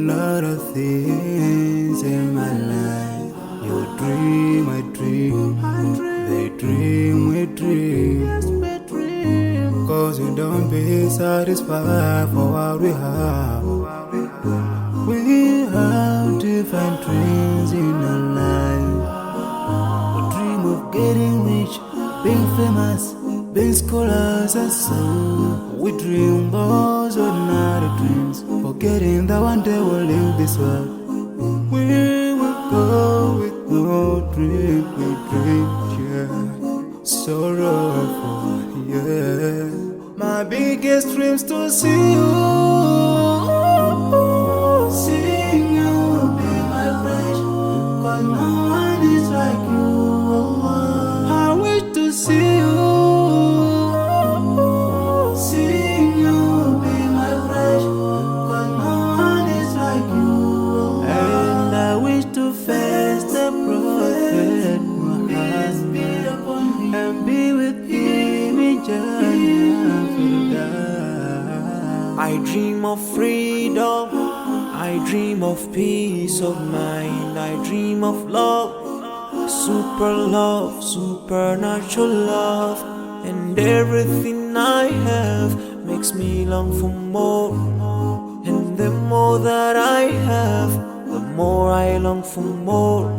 lot of things in my life. You dream, I dream, they dream, we dream. Cause we don't be satisfied for what we have. We have different dreams in our life. We dream of getting rich, being famous, being scholars and so. We dream those ordinary dreams, forgetting that one day we'll leave this world. We will go with no dream, we dream, yeah. Sorrowful, yeah. My biggest dream's to see you. Seeing you will be my wish, cause no one is like you. I wish to see you. Seeing you will be my wish, cause no one is like you. And I wish to face the prophet Muhammad and be with him in Jannah. I dream of freedom, I dream of peace of mind, I dream of love, supernatural love, and everything I have makes me long for more. And the more that I have, the more I long for more.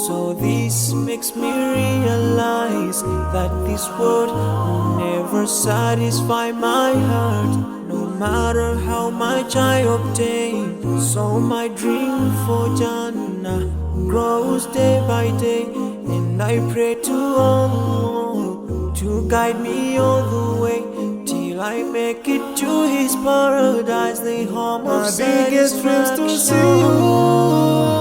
So this makes me realize that this world will never satisfy my heart, no matter how much I obtain. So my dream for Jannah grows day by day, and I pray to Allah to guide me all the way till I make it to His paradise, the home of satisfaction. My biggest dream's to see you.